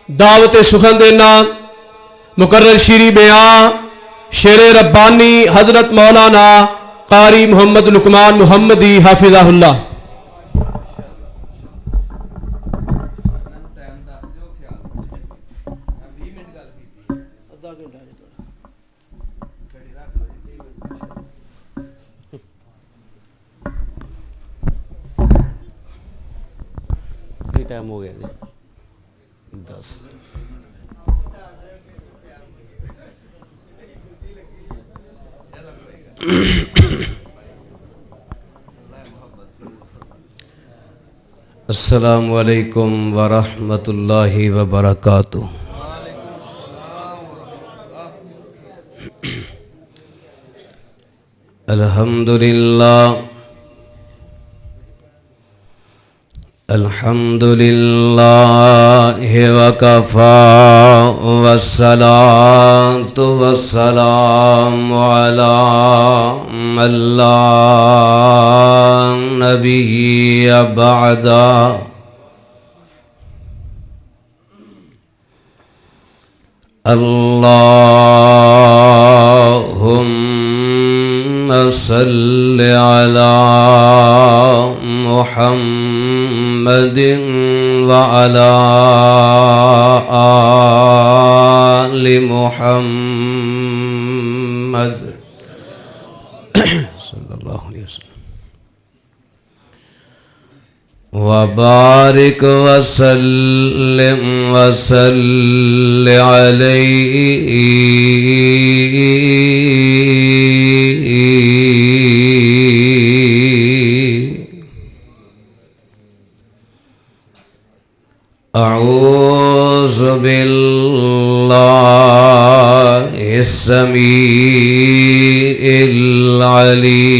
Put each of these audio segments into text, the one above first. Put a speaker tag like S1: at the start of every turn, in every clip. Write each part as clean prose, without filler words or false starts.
S1: دعوت سخن دینا مقرر شیری بیاں شیر ربانی حضرت مولانا قاری محمد لقمان محمدی حافظہ اللہ۔
S2: ٹائم ہو گیا جی 10۔ السلام علیکم ورحمۃ اللہ وبرکاتہ۔ الحمدللہ الحمدللہ وکفی والصلاة والسلام علی من لا نبی بعد۔ اللہم صل علی محمد وعلى آل محمد صلی اللہ علیہ وسلم وبارک وسلم وصل علیہ اعوذ باللہ السمیع العلیم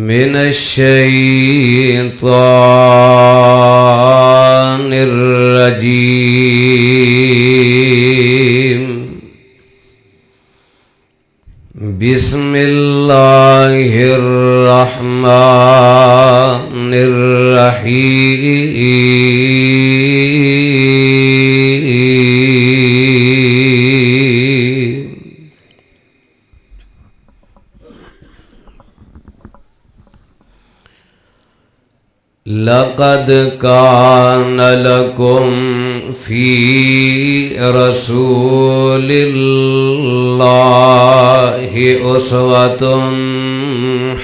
S2: من الشیطان الرجیم بسم اللہ الرحمن الرحیم۔ لقد كان لكم في رسول الله أسوة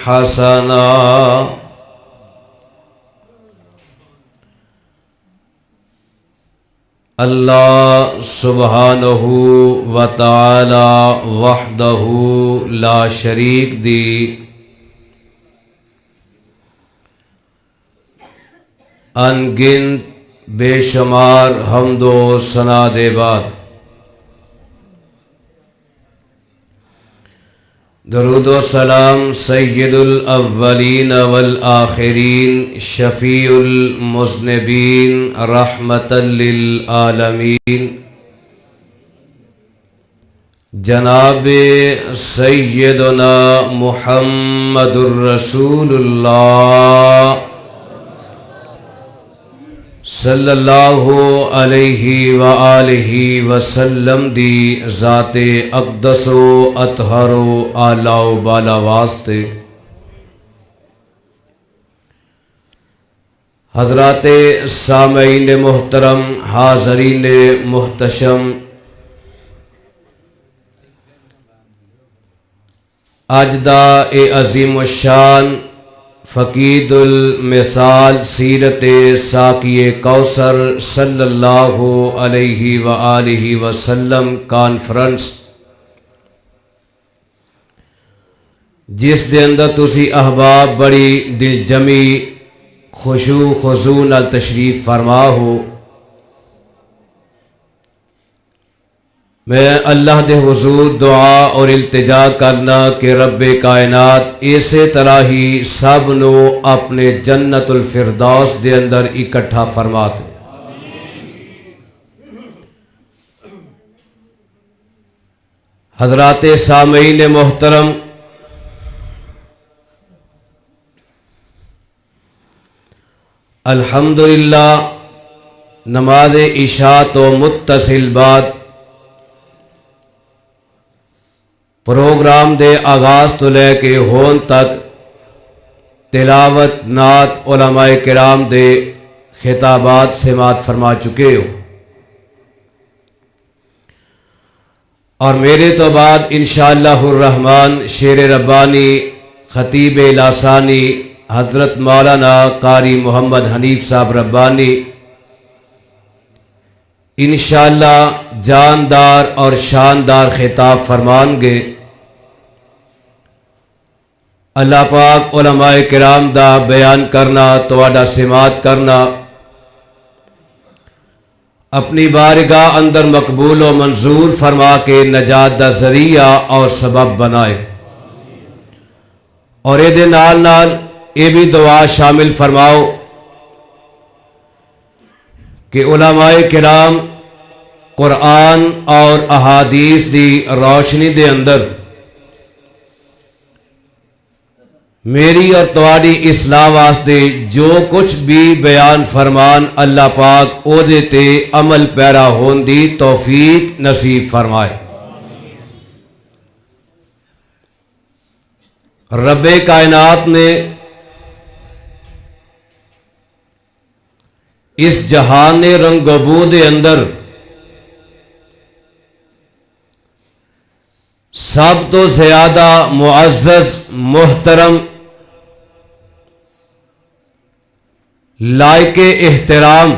S2: حسنة اللہ سبحانہ و تعالی وحدہ لا شریک دی ان گنت بے شمار حمد و ثنا دے بعد درود و سلام سید الاولین والآخرین شفیع المذنبین رحمتا للعالمین جناب سیدنا محمد الرسول اللہ صلی اللہ علیہ وآلہ وسلم دی ذات اقدس و اطہر و اعلی و بالا واسطے حضرات سامعین محترم حاضرین محتشم اج دا اے عظیم الشان فقید المثال سیرت ساقی کوثر صلی اللہ علیہ وآلہ وسلم کانفرنس جس دے اندر تسی احباب بڑی دل جمی خشوع خضوع نال تشریف فرما ہو، میں اللہ دے حضور دعا اور التجا کرنا کہ رب کائنات اسی طرح ہی سب نو اپنے جنت الفردوس دے اندر اکٹھا فرماتے۔ حضرات سامعین محترم، الحمدللہ نماز عشاء تو متصل بعد پروگرام دے آغاز تو لے کے ہون تک تلاوت نعت علماء کرام دے خطابات سماعت فرما چکے ہو، اور میرے تو بعد انشاءاللہ الرحمن شیر ربانی خطیب لاسانی حضرت مولانا قاری محمد حنیف صاحب ربانی انشاءاللہ جاندار اور شاندار خطاب فرمان گے۔ اللہ پاک علماء کرام دا بیان کرنا تواڈا سماعت کرنا اپنی بارگاہ اندر مقبول و منظور فرما کے نجات دا ذریعہ اور سبب بنائے، اور یہ نال نال یہ بھی دعا شامل فرماؤ کہ علماء کرام قرآن اور احادیث دی روشنی دے اندر میری اور تواڈی اصلاح واسطے جو کچھ بھی بیان فرمان اللہ پاک او دے تے عمل پیرا ہون دی توفیق نصیب فرمائے۔ رب کائنات نے اس جہان رنگ و بو دے اندر سب تو زیادہ معزز محترم لائق احترام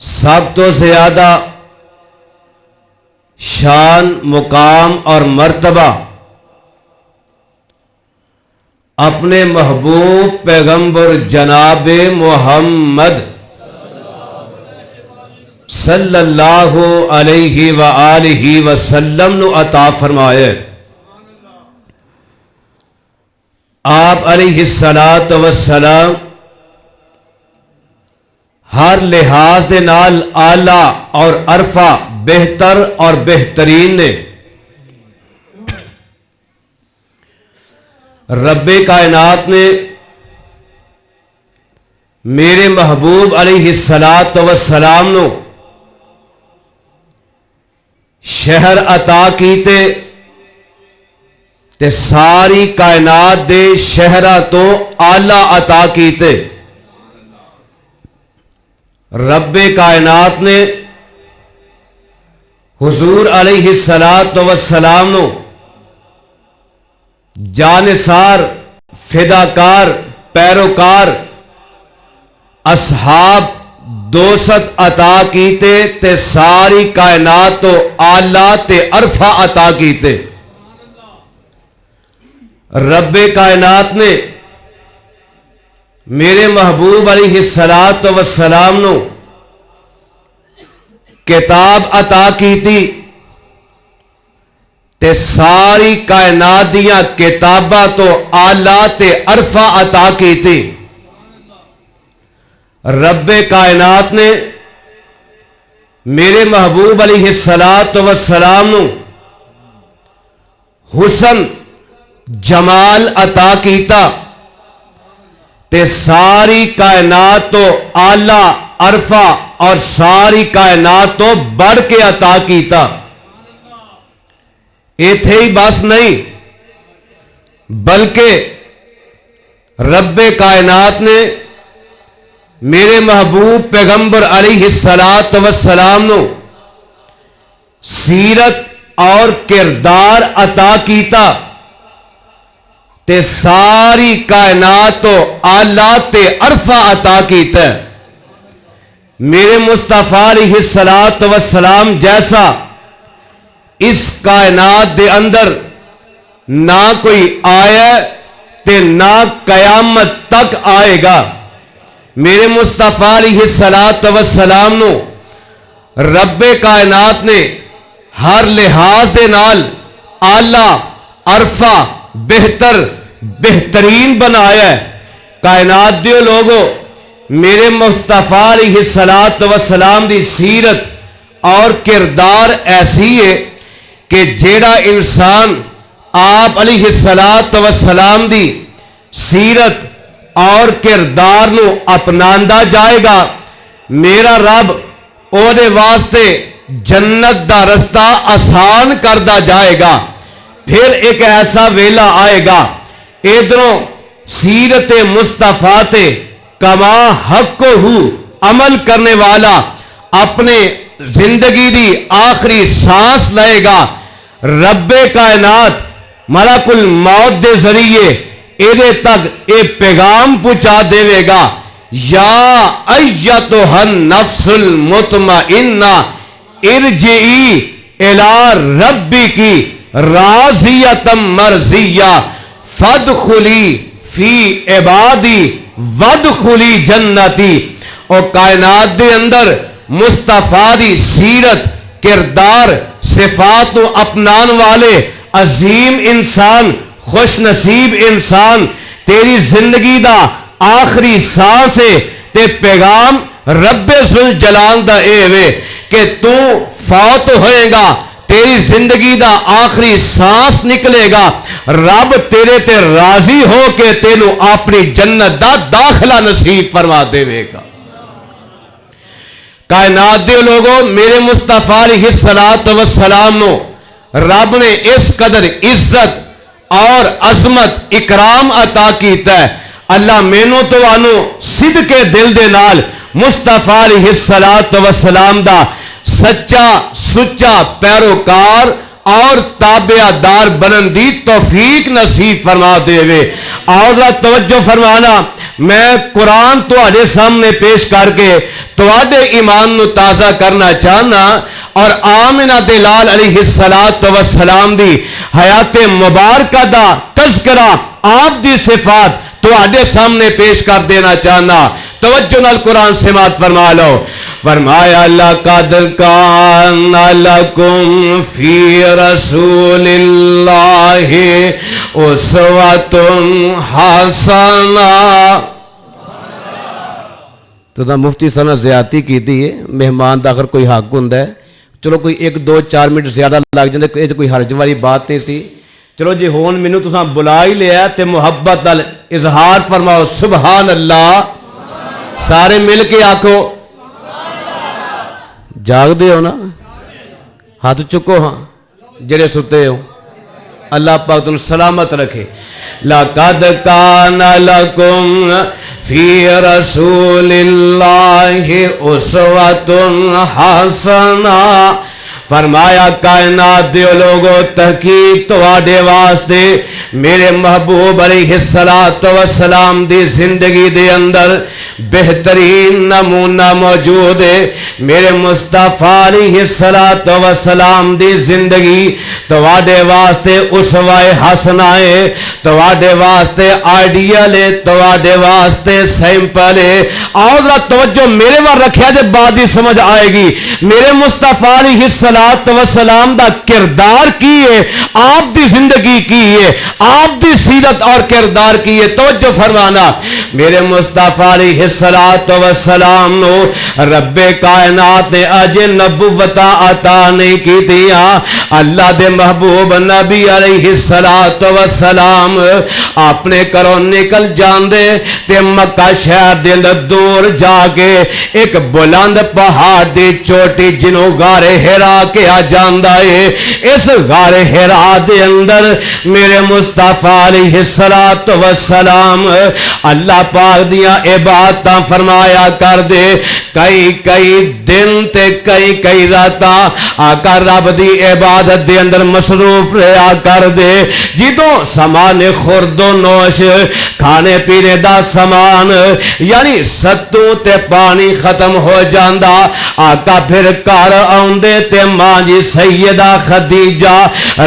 S2: سب تو زیادہ شان مقام اور مرتبہ اپنے محبوب پیغمبر جناب محمد صلی اللہ علیہ وآلہ وسلم نو عطا فرمائے۔ آپ علیہ الصلاۃ والسلام ہر لحاظ دے نال اعلیٰ اور عرفہ بہتر اور بہترین نے۔ رب کائنات نے میرے محبوب علیہ الصلاۃ والسلام نو شہر عطا کیتے تے ساری کائنات دے شہرہ تو آلہ عطا کیتے۔ رب کائنات نے حضور علیہ الصلاۃ والسلام نو جانثار فداکار پیروکار اصحاب دوست عطا کیتے تے ساری کائنات تو آلہ تے عرفہ عطا کیتے۔ رب کائنات نے میرے محبوب علیہ الصلاۃ والسلام نو کتاب عطا کیتی تے ساری کائنات دیاں کتاباں تو آلہ تے عرفہ عطا کیتی۔ رب کائنات نے میرے محبوب علیہ الصلاۃ والسلام نو حسن جمال عطا کیتا تے ساری کائنات تو آلہ عرفہ اور ساری کائنات تو بڑھ کے عطا کیتا۔ ایتھے ہی بس نہیں بلکہ رب کائنات نے میرے محبوب پیغمبر علیہ الصلاۃ والسلام نو سیرت اور کردار عطا کیتا تے ساری کائنات تو آلہ تے عرفہ عطا کیتا ہے۔ میرے مصطفیٰ علیہ الصلاۃ والسلام جیسا اس کائنات دے اندر نہ کوئی آیا تے نہ قیامت تک آئے گا۔ میرے مصطفیٰ علیہ الصلاۃ والسلام نو رب کائنات نے ہر لحاظ دے نال آلہ عرفہ بہتر بہترین بنایا ہے۔ کائنات دیو لوگو میرے مصطفیٰ علیہ الصلاۃ والسلام دی سیرت اور کردار ایسی ہے کہ جیڑا انسان آپ علیہ الصلاۃ والسلام دی سیرت اور کردار نو اپناندا جائے گا میرا رب او دے واسطے جنت دا رستہ آسان کردا جائے گا. پھر ایک ایسا ویلا آئے گا ادھروں سیرت مصطفیٰ تے کما حق ہو عمل کرنے والا اپنے زندگی دی آخری سانس لائے گا. رب کائنات ملک الموت دے ذریعے ایدے تک اے پیغام پہنچا دے گا یا ایتھا النفس المطمئنہ ارجعی الی ربک راضیۃ مرضیہ فادخلی فی عبادی وادخلی جنتی. اور کائنات دے اندر مصطفیٰ دی سیرت کردار صفات و اپنان والے عظیم انسان خوش نصیب انسان تیری زندگی دا آخری سانس ہے تے پیغام رب ذوالجلال دا اے وے کہ تو فوت ہوئے گا تیری زندگی دا آخری سانس نکلے گا رب تیرے تے راضی ہو کے تینو اپنی جنت دا داخلہ نصیب فرما دے گا. کائنات دے لوگوں میرے مصطفیٰ علیہ السلام نو رب نے اس قدر عزت اور عظمت اکرام عطا کیتا ہے. اللہ مینو تو آنو صدقے دل دے نال مصطفیٰ علیہ السلام دا سچا سچا پیروکار اور تابع دار بنن دی توفیق نصیب فرما دے وے. اور توجہ فرمانا میں قرآن تواڈے سامنے پیش کر کے تواڈے ایمان نو تازہ کرنا چاہنا اور آمنہ دلال علیہ السلام دی حیات مبارکہ دا تذکرہ آپ دی صفات تواڈے سامنے پیش کر دینا چاہنا. توجہ نال قرآن سماعت فرما لو. فرمایا لقد کان لکم فی رسول اللہ اسوۃ حسنہ. تو مفتی صاحب نے زیادتی کی ہے مہمان دا اگر کوئی حق ہوندا ہے چلو کوئی 1-2-4 منٹ زیادہ لگ جاندے اے کوئی حرج والی بات نہیں سی. چلو جی ہون مینوں تساں بلا ہی لیا تے محبت نال اظہار فرماؤ سبحان اللہ. سارے مل کے آکھو جاگ دے ہو نا ہاتھ چکو ہاں جڑے ستے ہو اللہ پاک تم سلامت رکھے. لقد کان لکم فی رسول اللہ اسوۃ حسنہ. فرمایا کائنات دے لوگوں تحقیق تواڈے واسطے میرے محبوب علیہ السلام دی زندگی دے اندر بہترین نمونہ موجود ہے. میرے مصطفیٰ علیہ السلام دی زندگی تواڈے واسطے اسوہ حسنہ ہے تواڈے واسطے آئیڈیل ہے تواڈے واسطے سیمپل ہے. اور ذرا توجہ میرے وار رکھیا جے بعد ہی سمجھ آئے گی. میرے مصطفیٰ علیہ السلام دا کردار کی ہے آپ دی زندگی کی ہے آپ دی سیرت اور کردار کی ہے. توجہ فرمانا میرے مصطفیٰ علیہ السلام نو رب کائنات نے اج نبوت عطا نہیں کی دیا. اللہ دے محبوب نبی علیہ السلام اپنے گھروں نکل جاندے تے مکہ شہر دے دور جا کے ایک بلند پہاڑ دی چوٹی جنوں غار ہرا کے آ جاندا ہے. اس غار ہرا دے اندر میرے مصطفیٰ علیہ السلام اللہ پاک دیاں عبادتاں فرمایا کر دے. کئی دن تے کئی راتاں آقا رب دی عبادت دے اندر مصروف رہا کر دے. جدوں سامان خورد و نوش کھانے پینے دا سامان یعنی ستوں تے پانی ختم ہو جاندا آقا پھر گھر آوندے تے ماں جی سیدہ خدیجہ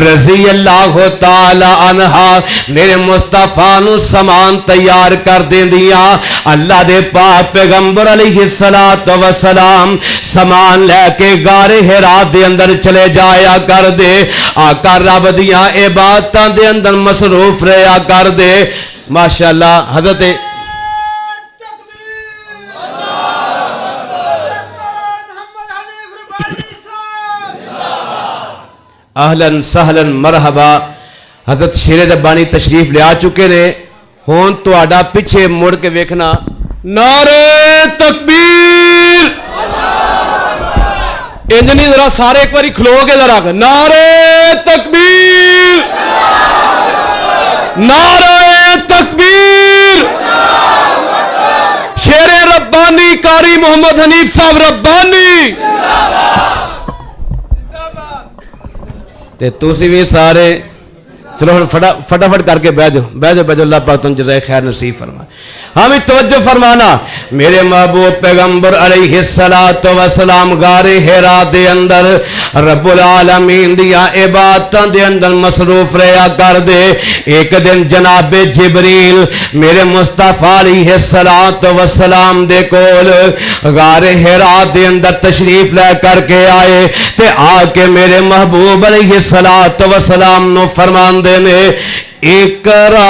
S2: رضی اللہ تعالی عنہا میرے مصطفیٰ نو سامان تیار کر دیندیاں. اللہ دے پاک پیغمبر علیہ السلام سامان لے کے غار ہرا دے اندر چلے جایا کر دے. آقا رب دیاں عبادتاں دے اندر مصروف رہیا کر دے. ماشاءاللہ حضرت اہلاً سہلاً مرحبا. حضرت شیر ربانی تشریف لے آ چکے نے ہون تہاڈا پیچھے مڑ کے ویکھنا
S1: نعرے تکبیر انج نہیں ذرا سارے ایک باری کھلو کے ذرا نعرے تکبیر نعرے تکبیر شیر ربانی قاری محمد حنیف صاحب ربانی
S2: تے تسی بھی سارے چلو فٹافٹ کر کے بیٹھ جاؤ اللہ پاک تم جزائے خیر نصیب فرمائے ہم توجہ فرمانا میرے محبوب پیغمبر علیہ السلام غار حرا دے اندر رب العالمین دیا عبادتاں دے اندر مصروف رہیا کر دے ایک دن جناب جبریل میرے مصطفیٰ علیہ السلام دے کول غار حرا دے اندر تشریف لے کر کے آئے تے آ کے میرے محبوب علیہ السلام نو فرمان دے نے اقرا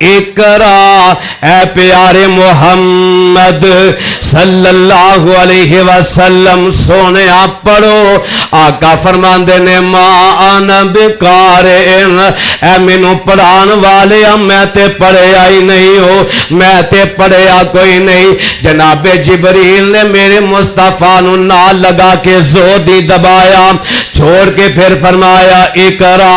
S2: اقرا اے پیارے محمد صلی اللہ علیہ وسلم سونے آپ پڑھو آقا فرماندے نے ما انا بقارئن اے مینوں پڑھان والے میں تے پڑھیا ہی نہیں ہو میں تے پڑھیا کوئی نہیں جناب جبریل نے میرے مصطفیٰ نو نال لگا کے زور دی دبایا چھوڑ کے پھر فرمایا اقرا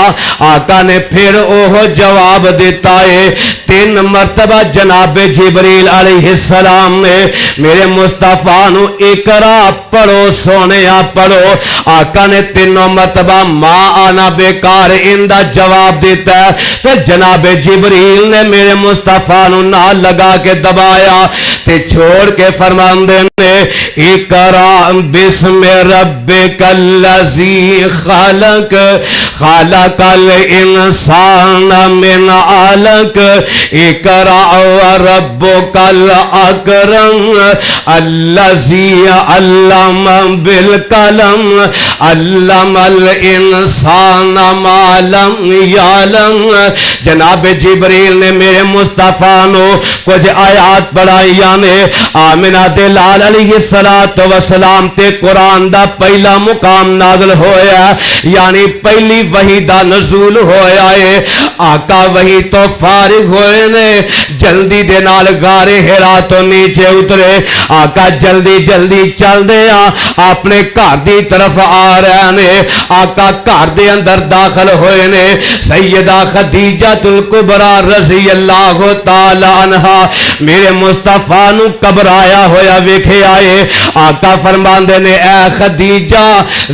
S2: آقا نے پھر اوہ جواب دیتا ہے 3 مرتبہ جناب جبریل علیہ السلام نے میرے مصطفیٰ نو اقرا پڑھو سونے پڑھو آقا نے 3 مرتبہ ما آنا بیکار اندہ جواب دیتا ہے پھر جناب جبریل نے میرے مصطفیٰ نو نال لگا کے دبایا تے چھوڑ کے فرمان دینے اقرا بسم ربک الذی خلق خلق الانسان من علق اقرأ وربك الأكرم الذي علم بالقلم علم الانسان ما لم يعلم جناب جبریل نے میرے مصطفیٰ نو کچھ آیات پڑھائیاں نے آمنہ دلال علیہ السلام تے قرآن دا پہلا مقام نازل ہویا یعنی پہلی وحی دا نزول ہویا ہے آقا وحی تو فارغ ہوئے نے جلدی دے نال غار حرا تو نیچے اترے آقا جلدی جلدی چل دے اپنے گھر دی طرف آ رہے نے آقا گھر دے اندر داخل ہوئے نے سیدہ خدیجہ الکبریٰ رضی اللہ تعالی عنہا میرے مصطفیٰ نو گھبرایا ہویا ویکھے آئے آقا فرماندے نے اے خدیجہ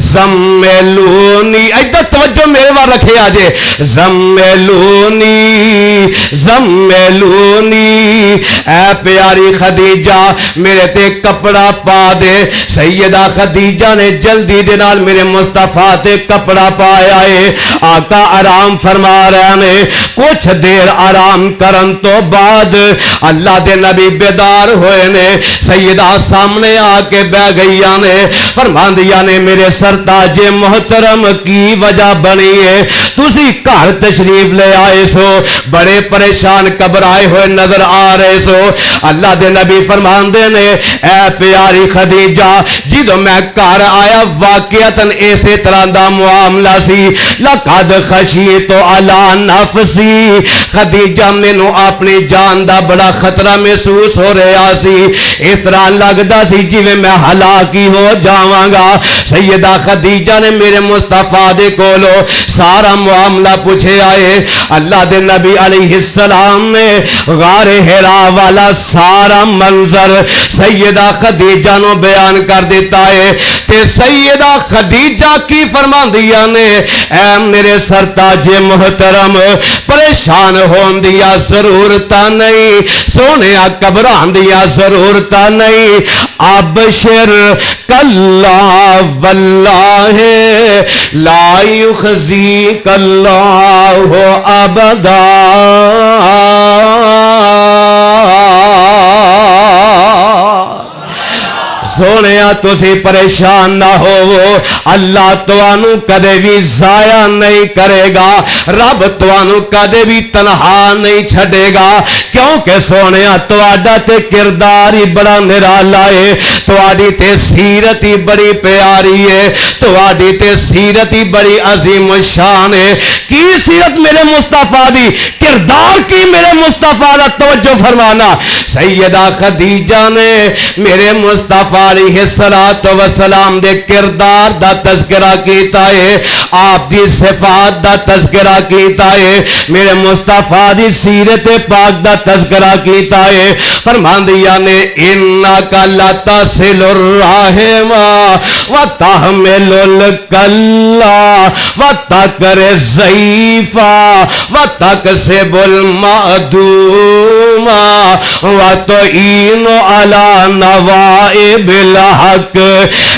S2: زملونی ادھر توجہ میرے وہاں رکھے آجے زملونی زملونی اے پیاری خدیجہ میرے تے کپڑا پا دے سیدہ خدیجہ نے جلدی دے نال میرے مصطفیٰ تے کپڑا پایا ہے آقا آرام فرما رہے نے کچھ دیر آرام کرن تو بعد اللہ دے نبی بیدار ہوئے نے سیدہ سامنے آ کے بہ گئیاں نے فرماندیاں نے میرے سرتاج محترم کی وجہ بنی ہے تسی گھر تشریف لے آئے سو بڑے پریشان گھبرائے ہوئے نظر آ رہے سو اللہ دے نبی فرماندے نے اے پیاری خدیجہ جدو میں گھر آیا واقعتاً اسی طرح دا معاملہ سی لقد خشیت علی نفسی خدیجہ مینوں اپنی جان دا بڑا خطرہ محسوس ہو رہا سی اس طرح لگدا سی جویں میں ہلاکی ہو جاواں گا سیدہ خدیجہ نے میرے مصطفیٰ دے کولو سارا معاملہ پوچھے آئے اللہ دے نبی علیہ السلام نے غار حرا والا سارا منظر سیدہ خدیجہ نو بیان کر دیتا ہے تے سیدہ خدیجہ کی فرماندیاں نے اے میرے سرتاج محترم پریشان ہون دیا ضرورت نہیں سونے گھبران دیا ضرورت نہیں ابشر کلا واللہ لا یخزیک اللہ ابدا سونے تسی پریشان نہ ہو، اللہ توانو کدے بھی ضائع نہیں کرے گا، رب توانو کدے بھی تنہا نہیں چھڑے گا، کیونکہ سونے تواڈا تے کردار ہی بڑا نرالا ہے، تواڈی تے سیرت ہی بڑی پیاری ہے، تواڈی تے سیرت ہی بڑی عظیم شان ہے۔ کی سیرت میرے مصطفیٰ دی، کردار کی میرے مصطفیٰ دا توجہ فرمانا۔ سیدہ خدیجہ نے میرے مصطفیٰ علیہ السلام دے کردار دا تذکرہ کیتا ہے، آپ دی صفات دا تذکرہ کیتا ہے، میرے مصطفیٰ دی سیرت پاک دا تذکرہ کیتا ہے۔ فرماندیا نے انکا لتصل الرحم وتحمل الکلا وتقر الضعیفا وتکسب المعدوم وتعین علی نوائب الحق۔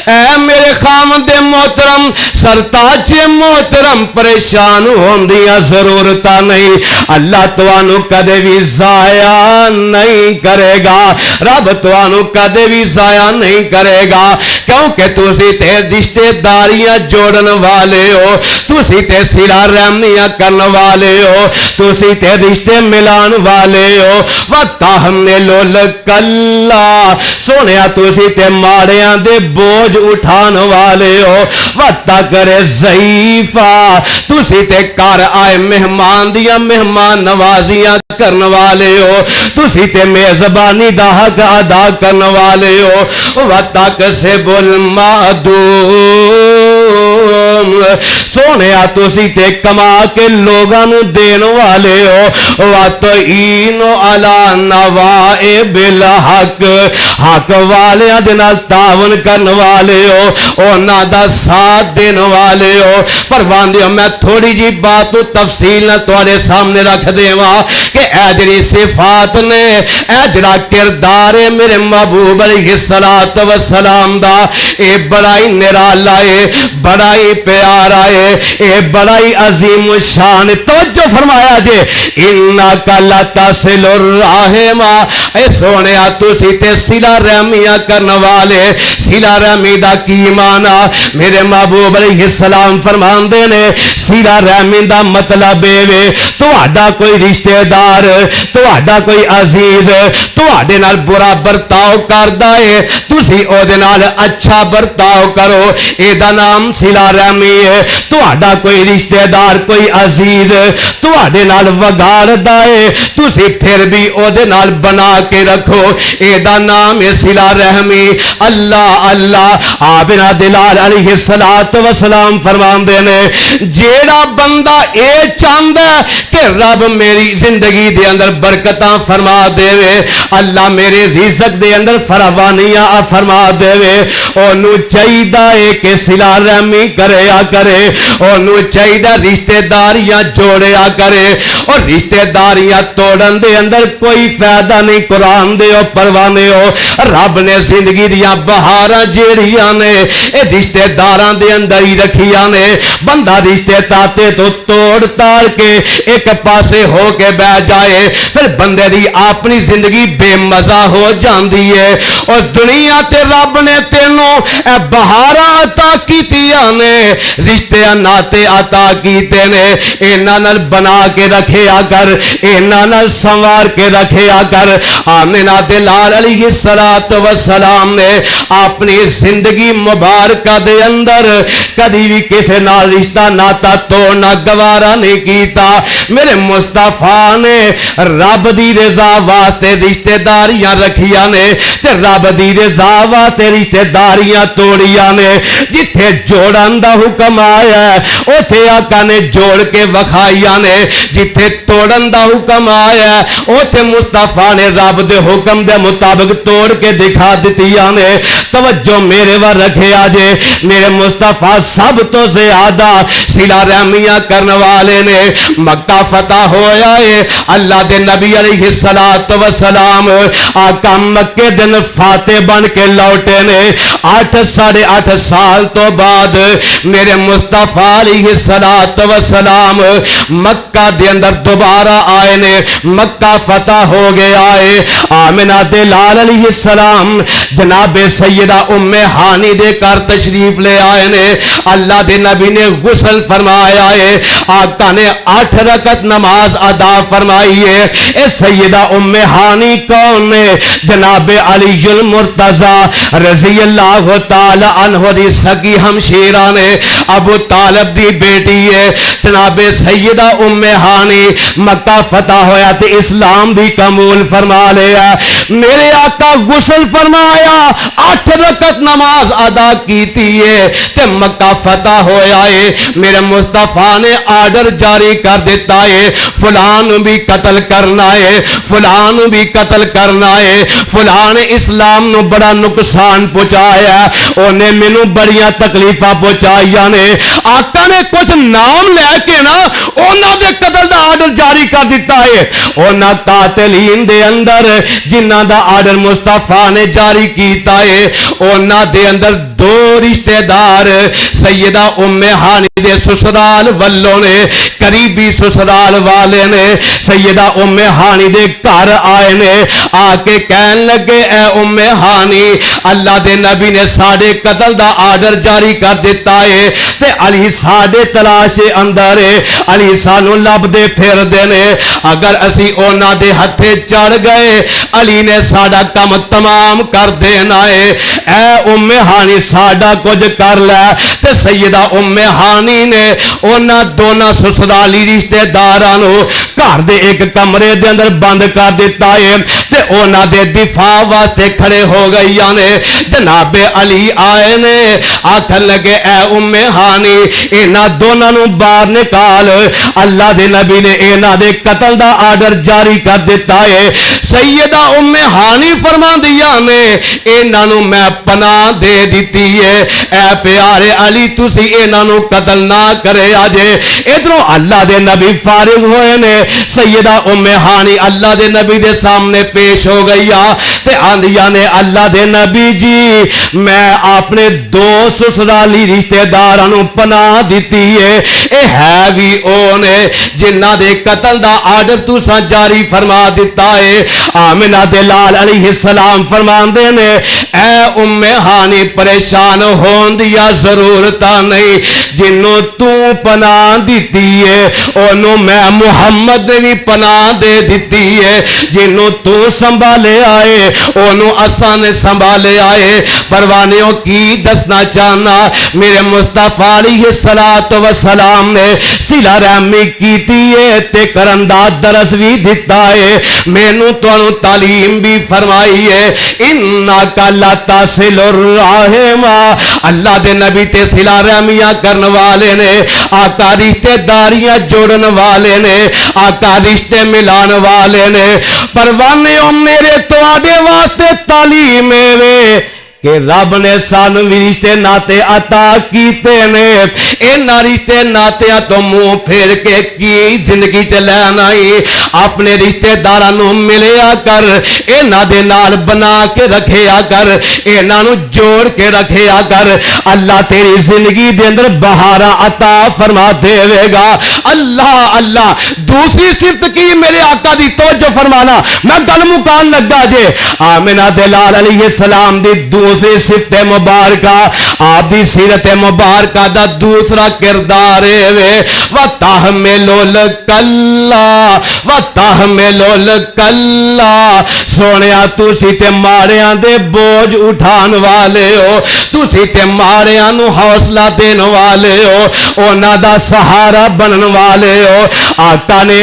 S2: اے میرے خامد محترم سرتاج محترم، پریشان ہوندیاں ضرورتاں نہیں، اللہ توانو کدے بھی ضائع نہیں کرے گا، رب توانو کدے بھی ضائع نہیں کرے گا، کیونکہ تسی تے رشتے داریاں جوڑن والے ہو، تسی تے صلہ رحمیاں کرن والے ہو، تسی تے رشتے ملان والے ہو۔ وتحمل الکلا، سونیا تسی تے ماڑیاں دے بوجھ اٹھان والے ہو۔ وتقر الضعیفا، تسی تے گھر آئے مہمان دیاں مہمان نوازیاں کرن والے ہو، تسی تے میزبانی دا حق ادا کرن والے ہو۔ وتکسب المعدوم، سونیا تسی تے کما کے لوگاں نو دین والے ہو۔ وتعین علی نوائب الحق، حق والیاں دے نال تعاون کرن والے ہو، انہاں دا ساتھ دین والے ہو۔ پروندیو میں تھوڑی جی بات تفصیل نہ تواڈے سامنے رکھ دیواں کہ اے جڑی صفات نے، اے جڑا کردار ہے میرے محبوب علیہ السلام دا، اے بڑا ہی نرالا ہے، بڑا ہی پیارا ہے، اے بڑا ہی عظیم شان۔ توجہ فرمایا جے انکا لتصل الرحم، اے سونیا تسی تے صلہ رحمیاں کرن والے، صلہ رحمی دا کی معنی میرے محبوب علیہ السلام فرماندے نے، صلہ رحمی دا مطلب اے تہاڈا کوئی رشتہ دار، تہاڈا کوئی عزیز تہاڈے نال برا برتاؤ کردا ہے، تسی او دے نال اچھا برتاؤ کرو، اے دا نام صلہ رحمی ہے۔ تہاڈا کوئی رشتہ دار، کوئی عزیز تہاڈے نال وگاڑدا ہے، تسی پھر بھی او دے نال بنا کے رکھو، اے دا نام ہے صلہ رحمی۔ اللہ اللہ آپ دلال علیہ السلام فرماندے نے، جیڑا بندہ اے چاہندا ہے کہ رب میری زندگی دے اندر برکتاں فرما دے، اللہ میرے رزق دے اندر فراوانیاں فرما دے، اونوں چاہیدا ہے کہ صلہ رحمی کریا کرے، اونوں چاہیدا رشتہ داریاں جوڑیا کرے، اور رشتہ داریاں توڑن دے اندر کوئی فائدہ نہیں۔ قرآن دے او پروانے ہو، رب نے زندگی دیاں بہاراں جیڑیاں نے اے رشتہ داراں دے اندر ہی رکھیاں نے۔ بندہ رشتے تاتے تو توڑ تاڑ کے ایک پاسے ہو کے بہ جائے، پھر بندے دی اپنی زندگی بے مزہ ہو جاندی ہے۔ اور دنیا تے رب نے تینوں اے بہاراں عطا کیتیاں نے، رشتے ناتے عطا کیتے نے، انہاں نال بنا کے رکھیا کر، انہاں نال سنوار کے رکھیا کر۔ آمنہ دلال علیہ السلام نے اپنی زندگی مبارکہ دے اندر کدی بھی کسے نال رشتہ ناتا توڑنا گوارا نہیں کیتا۔ میرے مصطفیٰ نے رب دی رضا واسطے رشتہ داریاں رکھیاں نے، تے رب دی رضا واسطے رشتہ داریاں توڑیاں نے۔ جتھے جوڑن دا حکم آیا ہے اوتھے آقا نے جوڑ کے وکھائیاں نے، جتھے توڑن دا حکم آیا ہے اوتھے مصطفیٰ نے رب دے حکم دے مطابق توڑ کے دکھا دتیاں نے۔ توجہ میرے ور رکھے آجے، میرے مصطفیٰ سب تو زیادہ صلہ رحمیاں کرنے والے نے۔ مکہ فتح ہویا ہے، اللہ دے نبی علیہ السلام آقا مکے دن فاتح بن کے لوٹے نے۔ 8 ساڑھے 8 سال تو بعد میرے مصطفیٰ علیہ الصلوۃ والسلام مکہ دے اندر دوبارہ آئے نے, مکہ فتح ہو گیا ہے. آمنہ دے لال علیہ السلام جناب سیدہ ام ہانی دے کر تشریف لے آئے نے. اللہ دے نبی نے غسل فرمایا ہے, آقا نے 8 رکعت نماز ادا فرمائی ہے. اے سیدہ ام ہانی کون نے؟ جناب علی المرتضی رضی اللہ تعالی عنہ دی سگی ہمشیرہ نے, ابو طالب دی بیٹی ہے. جناب سیدہ ام ہانی مکہ فتح ہویا تے اسلام بھی قبول فرما لیا. میرے آقا غسل فرمایا, 8 رکعت نماز ادا کیتی ہے تے مکہ فتح ہویا ہے. میرے مصطفیٰ نے آرڈر جاری کر دیتا ہے, فلان بھی قتل کرنا ہے, فلان بھی قتل کرنا ہے. فلان اسلام نو بڑا نقصان پہنچایا, انہیں مینوں بڑیاں تکلیفاں پہنچائیاں نے. آقا نے کچھ نام لے کے نا انہاں دے قتل دا آرڈر جاری کر دیتا ہے. انہاں قاتلین دے اندر جنہاں دا آرڈر مصطفیٰ نے جاری کیتا ہے, انہاں دے اندر 2 رشتہ دار سیدہ ام ہانی دے سسرال والوں نے, قریبی سسرال والے نے سیدہ ام ہانی دے گھر آئے نے. آ کے کہن لگے, اے ام ہانی, اللہ دے نبی نے ساڑے قتل دا آرڈر جاری کر دیتا ہے تے علی ساڑے تلاش اندر ہے, علی سانو لب دے پھر دینے. اگر اسی اونا دے ہتھے چڑھ گئے علی نے ساڑا کم تمام کر دینا ہے. اے ام ہانی ساڑا کچھ کر لے. تے سیدہ ام ہانی نے اونا دونا سسرالی رشتہ دارانو گھر دے ایک کمرے دے اندر بند کر دیتا ہے تے اونا دے دفاع واسطے کھڑے ہو گئی نے. جناب علی آئے نے, آکھن لگے اے ام ہانی اینا دونوں نو باہر نکال. اللہ دے نبی نے اینا دے قتل دا آرڈر جاری کر دیتا ہے. سیدہ ام ہانی فرما دیا نے اینا نو میں پناہ دے دیتی ہے. اے پیارے علی تسی اینا نو قتل نہ کرے آجے. ادھروں اللہ دے نبی فارغ ہوئے نے. سیدہ ام ہانی اللہ دے نبی دے سامنے پیش ہو گئی تے آندیا نے, اللہ دے نبی جی میں اپنے 2 سسرالی رشتہ دارانو پناہ دیتی ہے. اے ہے بھی اونے جنہ دے قتل دا آرڈر تساں جاری فرما دیتا ہے. آمنہ دے لال علیہ السلام فرمان دے نے, اے ام ہانی پریشان ہون دیا ضرورتا نہیں, جنوں تو پناہ دیتی ہے انہوں میں محمد نے بھی پناہ دے دیتی ہے. جنوں تو سنبھالے آئے انہوں آسان سنبھالے آئے. پروانیوں کی دسنا چاہنا, میرے مصطفیٰ علیہ السلام نے صلہ رحمی کیتی ہے تے کرندہ درس بھی دیتا ہے. مینوں تو انہوں تعلیم بھی فرمائی ہے, انکا لا تصل الرحم. اللہ دے نبی تے صلہ رحمیاں کرن والے نے, آقا رشتے داریاں جوڑن والے نے, آقا رشتے ملان والے نے. پروانیوں میرے تو آدھے واسطے تعلیم ہے کہ رب نے سانو بھی رشتے ناتے عطا کیتے نے. اینا رشتے ناتیاں تو منہ پھیر کے کی زندگی چلینا ہی. اپنے رشتے دارانو ملیا کر, اینا دے نال بنا کے رکھیا کر, اینا نو جوڑ کے رکھیا کر. اللہ تیری زندگی دے اندر بہارا عطا فرما دے گا. اللہ اللہ. دوسری صفت کی میرے آقا دی توجہ فرمانا, میں گل مکان لگا جے. آمنہ دے لال علیہ السلام دی دوسری صفت مبارکہ, آپ دی سیرت مبارکہ دا دوسرا کردار ہے, وَتَحْمِلُ الْكَلَّا وَتَحْمِلُ الْكَلَّا. سونیا تُسی تے ماڑیاں دے بوجھ اٹھان والے ہو, تُسی تے ماڑیاں نو حوصلہ دین والے ہو, اونا دا سہارا بنن والے ہو. آقا نے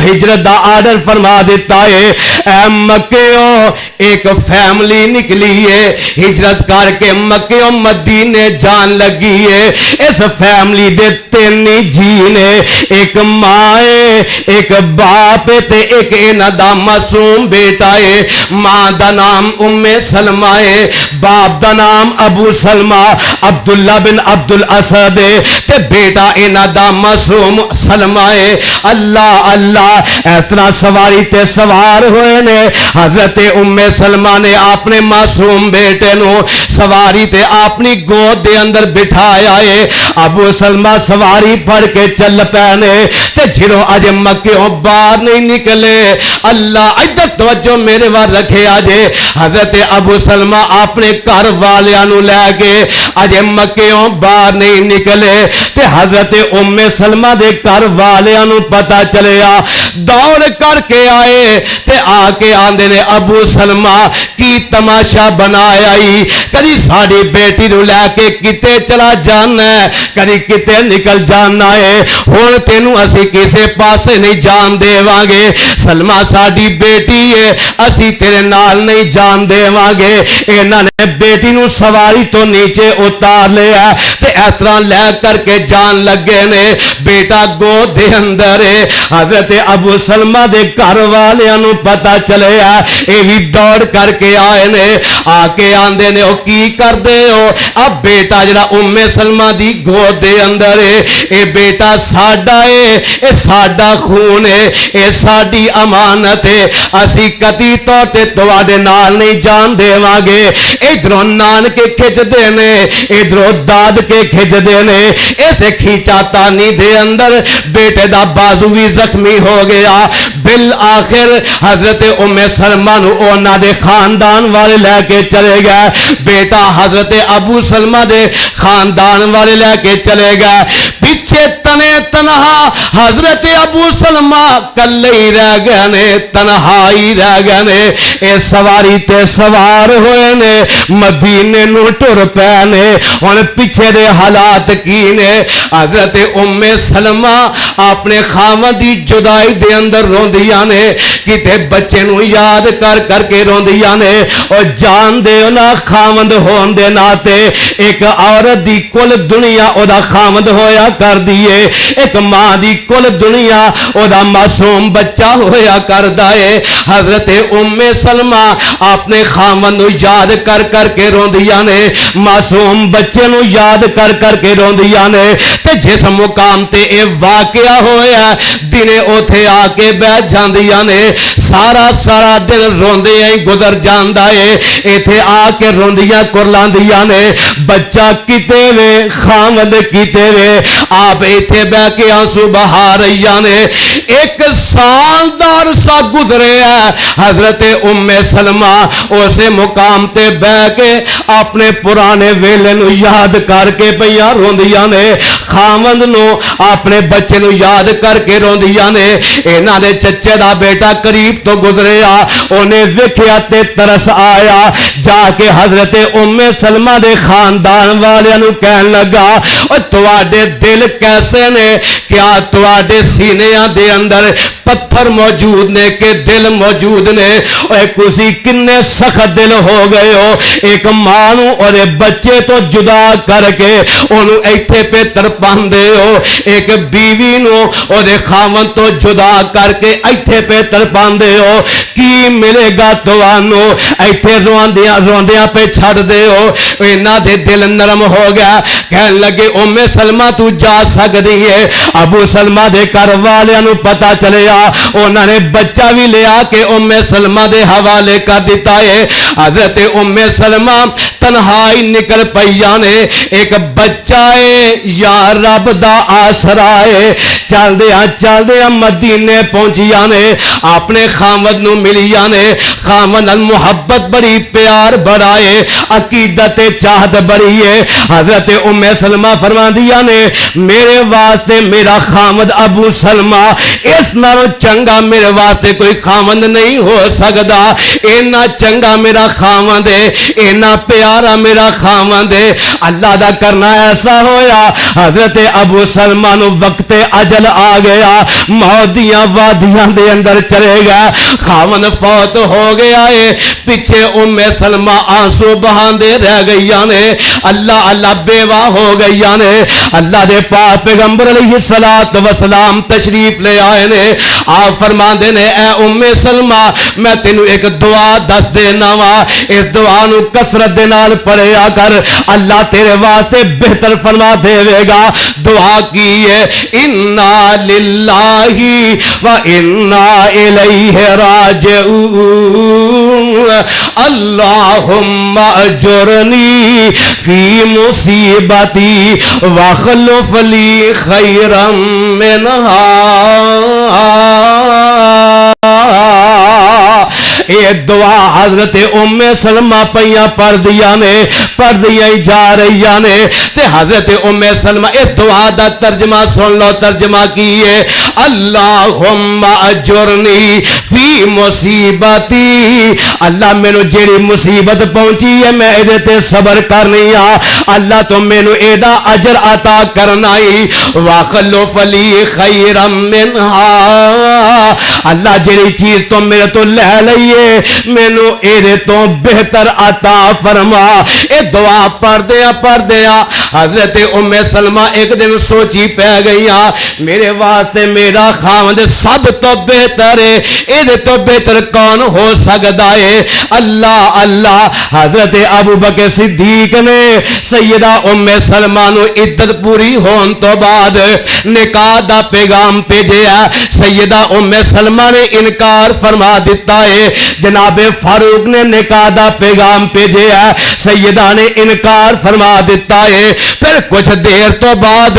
S2: ہجرت دا آرڈر فرما دیتا ہے. اے مکیوں ایک فیملی نکلی ہے, ہجرت کر کے مکیوں مدینے جان لگی ہے. اس فیملی دے 3 جی نے, ایک ماں ہے, ایک باپ تے ایک اینا دا معصوم بیٹا ہے. ماں دا نام ام سلمہ ہے, باپ دا نام ابو سلمہ عبداللہ بن عبد الاسد ہے, تے بیٹا اینا دا معصوم سلمہ ہے. اللہ اللہ اتنا سواری تے سوار ہوئے نے. حضرت ام سلمہ نے اپنے معصوم بیٹے نو سواری تے اپنی گود دے اندر بٹھایا ہے. ابو سلمہ سواری پھڑ کے چل پینے تے جنوں اج مکیوں باہر نہیں نکلے. اللہ ادھر توجہ میرے وال رکھے آجے. حضرت ابو سلمہ اپنے گھر والیاں نو لے کے اج مکیوں باہر نہیں نکلے تے حضرت ام سلمہ دے گھر والیاں نو پتہ چلیا. دوڑ کر کے آئے تے آ کے آندے نے ابو سلمہ کی تماشا بنایا ہی. کدی ساڑی بیٹی نو لے کے کتے چلا جانا ہے, کدی کتے نکل جانا ہے. ہن تینوں اسی کسے پاسے نہیں جان دے وانگے. سلمہ ساڑی بیٹی ہے, اسی تیرے نال نہیں جان دے وانگے. انہاں نے بیٹی نو سواری تو نیچے اتار لیا تے اس طرح لے کر کے جان لگے نے. بیٹا گود دے اندر ہے. حضرت ابو سلمہ دے گھر والیاں نو پتہ چلیا, اے بھی دوڑ کر کے آئے نے. آ کے آندے نے او کی کر دے ہو؟ اب بیٹا جڑا ام سلمہ دی گود دے اندر ہے, اے بیٹا ساڈا ہے, اے ساڈا خون ہے, اے ساڈی امانت ہے. اسی کتی طور تے تواڈے نال نہیں جان دے وانگے. ادھروں نان کے کھچ دے نے, ادھروں داد کے کھچ دے نے. ایسے کھینچا تانی دے اندر بیٹے دا بازو بھی زخمی ہو گیا. بالآخر حضرت ام سلمہ نو اونا دے خاندان والے لے کے چلے گئے. بیٹا حضرت ابو سلمہ دے خاندان والے لے کے چلے گئے. پیچھے تنے تنہا حضرت ابو سلمہ کلے ہی رہ گئے نے, تنہائی رہ گئے نے. اے سواری تے سوار ہوئے نے, مدینے نو ٹر پے نے. ہن پیچھے دے حالات کی نے؟ حضرت ام سلمہ اپنے خاوند دی جدائی دے اندر روندیاں نے, کتے بچے نو یاد کر کر کے روندیاں نے. اور جان دے نا خاوند ہون دے ناتے ایک عورت دی کل دنیا او دا خاوند ہویا کر دیے. ایک ماں دی کل دنیا او دا معصوم بچہ ہویا کر دائے. حضرت ام سلمہ اپنے خاوند نو یاد کر کر کے روندیاں نے, معصوم بچے نو یاد کر کر کے روندیاں نے. تے جس مقام تے اے واقعہ ہویا دنے اوتھے آ کے بیٹھ جاندیاں نے. سارا سارا دن روندے ہی گزر جاندا ہے. ایتھے آ کے روندیاں کرلاندیاں نے. بچہ کیتے وے, خاوند کیتے وے, آپ ایتھے بہ کے آنسو بہا رہیاں نے. ایک سال دا عرصہ گزرے ہے. حضرت ام سلمہ اسے مقام تے بہ کے اپنے پرانے ویلے نو یاد کر کے پیا روندیاں نے. خاوند نو اپنے بچے نو یاد کر کے روندیاں نے. انہاں دے چچے دا بیٹا قریب تو گزریا, انہیں ویکھیا تے ترس آیا. جا کے حضرت ام سلمہ دے خاندان والے نو کہن لگا, او تواڈے دل کیسے نے؟ کیا تواڈے سینیاں دے اندر پتھر موجود نے کہ دل موجود نے؟ اے کسی کنے سخت دل ہو گئے ہو. ایک ماں نو اور بچے تو جدا کر کے انہوں ایتھے پہ تڑپاندے ہو. ایک بیوی نو اور خاوند تو جدا کر کے ایتھے پہ تڑپاندے ہو. کی ملے گا توانو؟ ایتھے روندیاں پہ چھڑ دے ہو. انہاں دے دل نرم ہو گیا. کہن لگے ام سلمہ تو جا سکدی ہے. ابو سلمہ دے گھر والیاں نو پتہ چلیا, انہاں نے بچہ بھی لیا کے ام سلمہ دے حوالے کر دیتا ہے. حضرت ام سلمہ تنہائی نکل پئیاں نے. ایک بچہ ہے یا رب دا آسرا ہے. چلدیاں مدینے پہنچیاں نے, اپنے خاوند نو ملیاں نے. خاوند نال محبت بڑی, پیار بڑا ہے, عقیدت چاہت بڑی ہے. حضرت ام سلمہ فرماندیاں نے, میرے واسطے میرا خاوند ابو سلمہ اس نالوں چنگا میرے واسطے کوئی خاوند نہیں ہو سکدا. اینا چنگا میرا خاوند ہے, اینا پیارا میرا خاوند ہے. اللہ دا کرنا ایسا ہویا, حضرت ابو سلمہ نو وقت اجل آ گیا. موت دیاں وادیاں دے اندر چلے گیا. خاوند فوت ہو گیا ہے. پیچھے ام سلمہ آنسو بہاندے رہ گئیاں نے. اللہ اللہ بیوہ ہو گئیاں نے. اللہ دے پاک پیغمبر علیہ الصلوۃ والسلام تشریف لے آئے نے. آپ فرماندے نے اے ام سلمہ میں تینوں ایک دعا دس دینا وا, اس دعا نو کثرت دے نال پڑھیا کر, اللہ تیرے واسطے بہتر فرما دے گا. دعا کی ہے انا للہ و انا الیہ راجعون اللہم اجرنی فی مصیبتی واخلف لی خیرا منہا. یہ دعا حضرت ام سلمہ پہیاں پڑھ دیا نے, پڑھ دیا ہی جا رہی نے. تے حضرت ام سلمہ اس دعا دا ترجمہ سن لو. ترجمہ کیے اللہم اجرنی فی مصیبتی, اللہ مینو جیڑی مصیبت پہنچی ہے میں ادھے تے صبر کرنی آ, اللہ تو مینو ایدہ اجر عطا کرنا ہی. واخلف لی خیرا منہا, اللہ جیڑی چیز تو میرے تو لے لئیے مینو ایدے تو بہتر عطا فرما. اے دعا پڑھ دیا حضرت ام سلمہ ایک دن سوچی پہ گئی میرے واسطے میرا خاوند سب تو بہتر ہے, ایدے تو بہتر کون ہو سکتا ہے؟ اللہ اللہ. حضرت ابو بکر صدیق نے سیدہ ام سلمہ نو عدت پوری ہون تو بعد نکاح دا پیغام بھیجیا. سیدہ ام سلمہ نے انکار فرما دیتا ہے. جناب فاروق نے نکاح دا پیغام بھیجیا, سیدہ نے انکار فرما دیتا ہے. پھر کچھ دیر تو بعد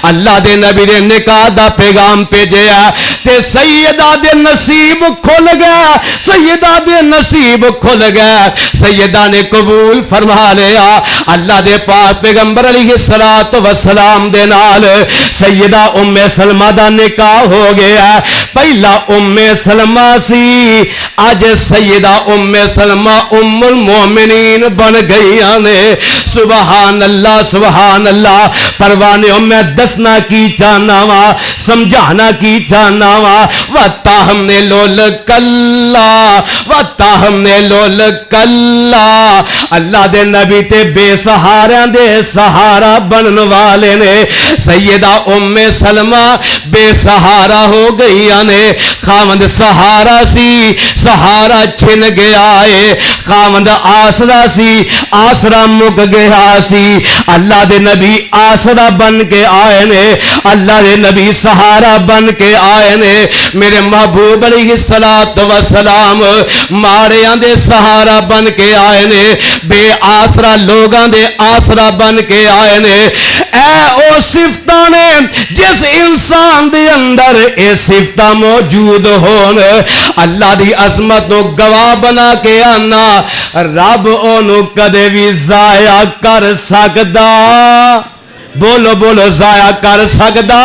S2: اللہ دے نبی نے نکاح دا پیغام بھیجیا تے سیدہ دے نصیب کھل گیا, سیدہ دے نصیب کھل گیا. سیدہ نے قبول فرما لیا. اللہ دے پاک پیغمبر علیہ الصلوۃ والسلام دے نال سیدہ ام سلمہ دا نکاح ہو گیا. پہلا ام سلمہ سی, آج سیدہ ام سلمہ ام المومنین بن گئی نے. سبحان اللہ سبحان اللہ. پروانے میں دسنا کی چاہنا وا, سمجھانا کی چاہنا وا. وَتَاہم نے لول کلا وَتَاہم نے لول کلا. اللہ دے نبی تے بے سہارا دے سہارا بنن والے نے. سیدہ ام سلمہ بے سہارا ہو گئی نے. خاوند سہارا سی, سہارا چھن گیا ہے. خاوند آسرا سی, آسرا مک گیا سی. اللہ دے نبی آسرا بن کے آئے نے, اللہ دے نبی سہارا بن کے آئے نے. میرے محبوب علیہ الصلوۃ والسلام ماڑیاں دے سہارا بن کے آئے نے, بے آسرا لوگاں دے آسرا بن کے آئے نے. اے او صفتاں نے جس انسان دے اندر اے صفتاں موجود ہون, اللہ دی عظمت نو گواہ بنا کے آنا رب اونوں کدے بھی ضائع کر سکدا. بولو بولو ضائع کر سکدا؟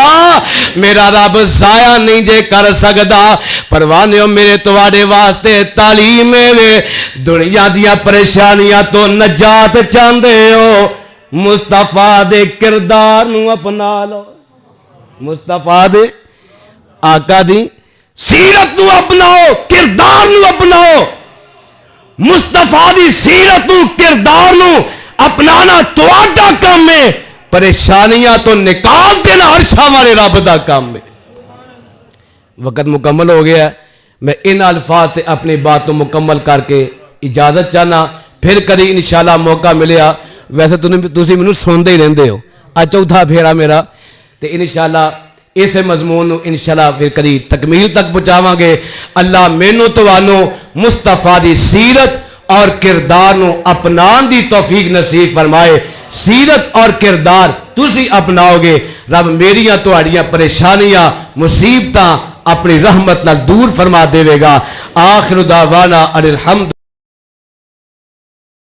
S2: میرا رب ضائع نہیں جے کر سکدا. پروانے میرے تواڈے واسطے تعلیم ہے. دنیا دیا پریشانیاں تو نجات چاہندے ہو, مصطفیٰ دے کردار نو اپنا لو. مصطفیٰ دے آقا دی سیرت نو اپناؤ, کردار نو اپناؤ. مصطفیٰ دی سیرت نو کردار نو اپنانا تواڈا کام ہے. پریشانیاں تو نکال دینا عرشاں والے رب دا کام ہے. وقت مکمل ہو گیا ہے. میں ان الفاظ تے اپنی بات تو مکمل کر کے اجازت چاہنا. پھر کدی انشاءاللہ موقع ملیا. ویسے تسی مینوں سنتے ہی رہندے ہو, اج چوتھا پھیرا میرا, تے انشاءاللہ اس مضمون انشاءاللہ پھر کدی تکمیل تک پہنچاواں گے. اللہ مینوں تانوں مصطفیٰ دی سیرت اور کردار نو اپنان دی توفیق نصیب فرمائے. سیرت اور کردار تسی اپناؤ گے, رب میریاں تہاڈیاں پریشانیاں مصیبتاں اپنی رحمت نال دور فرما دے گا. آخر دعوانا الحمد.